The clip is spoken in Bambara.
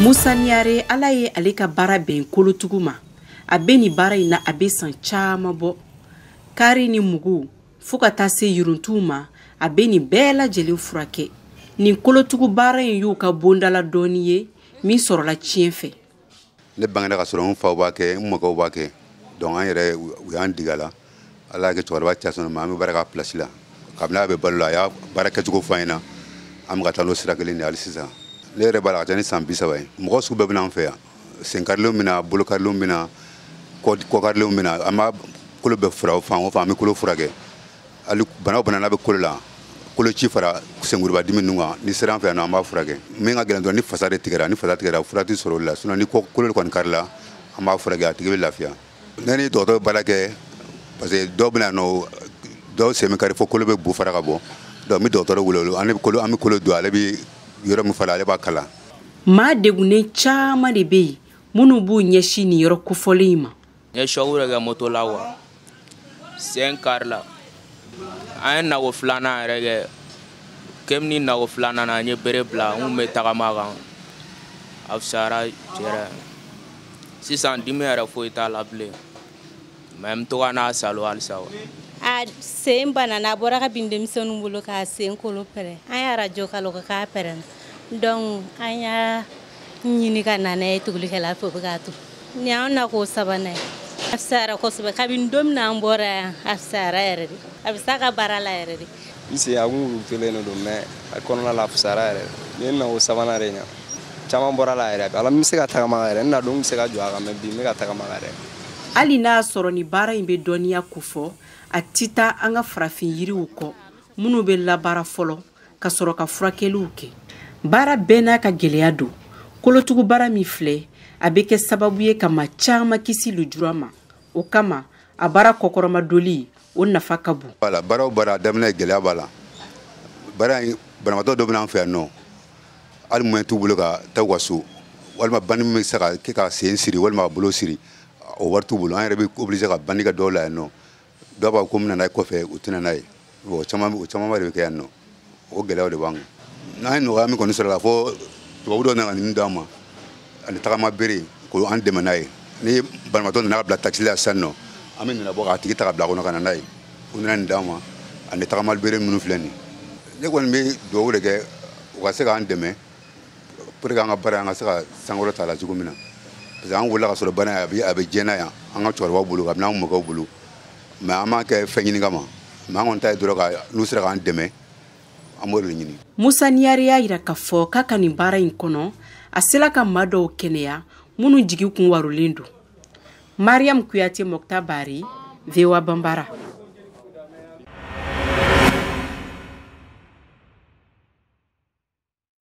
Musa Niare ala ye ale ka baara bɛn kolotugu ma. A bɛ ni baara in na a bɛ san caman bɔ. Kari ni mugu fo ka taa se yuruntuw ma a bɛ ni bɛɛ lajɛlen furakɛ. Nin kolotugu baara in y'u ka bondala dɔɔni ye min sɔrɔla tiɲɛ fɛ. Ne bangena ka sɔrɔ n faw b'a kɛ n mɔkɛw b'a kɛ. Donc an yɛrɛ u y'an digala. Ala y'a kɛ cɛkɔrɔba cɛ sɔnna ma an bɛ baara k'a place la. Kabini a bɛ balo la a y'a baara kɛcogo fɔ an ɲɛna. An bɛ ka taa n'o sira kelen de hali sisan. Ne yɛrɛ b'a la ka taa ni san 30 ye. Mɔgɔ sugu bɛɛ bɛ na an fɛ yan. Sen karilenw bɛ na, bolo karilenw bɛ na, kɔ karilenw bɛ na. An b'a kolo bɛɛ fura fan o fan an bɛ kolo furakɛ. Hali bana o bana n'a bɛ kolo la, kolo ci fara senkuruba dimi ninnu kan ni sera an fɛ yan an b'a furakɛ. Min ka gɛlɛn dɔrɔn ni fasa de tigɛra, ni fasa tigɛra fura tɛ sɔrɔ o la. Sinon ni kolo kɔni karila an b'a furakɛ a tigi bɛ lafiya. Ne ni dɔgɔtɔrɔ bɛ baara kɛ parce que dɔw bɛ na yan nɔ dɔw sen bɛ kari fo kolo bɛ bu fara ka bɔ. Donc n bɛ dɔgɔtɔrɔ wele an bɛ kolo don ale bɛ yɔrɔ min fara ale b'a kala. Maa degunnen caman de bɛ yen minnu b'u ɲɛsin nin yɔrɔ kofɔlen in ma. N ye choc de kɛ moto la wa sen karila an ye nago filanan yɛrɛ kɛ kɛmini nago filanan na n ye bere bila n kun bɛ tagama kan a fisayara yɛrɛ sisan dimi yɛrɛ foyi t'a la bilen mais n bɛ to ka n'a salo halisa wa. A sen banana a bɔra ka bin denmisɛnninw bolo k'a sen kolo pɛrɛn an ye arajo k'a la k'a pɛrɛn donc an y'a ɲini ka na n'a ye tobilikɛla fɛ o bɛ k'a to ni an na k'o sabanan ye a fisayara kosɛbɛ kabini don min na an bɔra yan a fisayara yɛrɛ de a bɛ s'a ka baara la yɛrɛ de. Ise a kun kelen de don mais a kɔnɔna la a fisayara yɛrɛ de ne na o sabanan de ɲa caman bɔra la yɛrɛ ala n bɛ se ka tagama yɛrɛ n na don n bɛ se ka jɔ a kan mais bi n bɛ ka tagama yɛrɛ. Hali n'a y'a sɔrɔ ni baara in bɛ dɔnniya ko fɔ a tɛ taa an ka farafin yiriw kɔ minnu bɛ labaara fɔlɔ ka sɔrɔ ka furakɛliw kɛ. Baara bɛɛ n'a ka gɛlɛya don kolotugu baara min filɛ a bɛ kɛ sababu ye ka maa caman kisi lujura ma o kama a baara kɔkɔrɔmadoli o nafa ka bon. Voilà baara o baara daminɛ gɛlɛya b'a la baara in banabaatɔ dɔ bɛ an fɛ yan nɔ hali moyen t'u bolo ka taa u ka so walima bandi min bɛ se ka kɛ ka sen siri walima ka bolo siri o wari t'u bolo an yɛrɛ bɛ obligé ka bandi kɛ dɔw la yan nɔ dɔw b'a fɔ ko n bɛna n'a ye kɔfɛ u tɛna n'a ye o caman de bɛ kɛ yan nɔ o gɛlɛyaw de b'an kan. N'an ye nɔgɔya min kɔni sɔrɔ la fo tubabu dɔw nana nin d'an ma ani tagama bere ko an dɛmɛ n'a ye ni banabaatɔ nana ka bila taxi la sisan nɔ an bɛ nana bɔ k'a tigi ta ka bila kɔnɔ ka na n'a ye u nana nin d'an ma ani tagama bere minnu filɛ nin ne kɔni bɛ dugawu de kɛ u ka se k'an dɛmɛ pour que an ka baara an ka se ka sankɔrɔ t'a la cogo min na parce que an wulila ka sɔrɔ bana a bɛ diɲɛ yan an ka cɛkɔrɔbaw bolo kabini an mɔkɛw bolo mais an m'a kɛ fɛn ɲini kama mais an kɔni ta ye dɔrɔn ka n'u sera k'an dɛmɛ an b'o de ɲini. Musa Niare y'a jira k'a fɔ k'a ka nin baara in kɔnɔ a sela ka maa dɔw kɛnɛya minnu jigi kun warulen don. Mariam Kuyate Mokta Bari, VOA Bambara.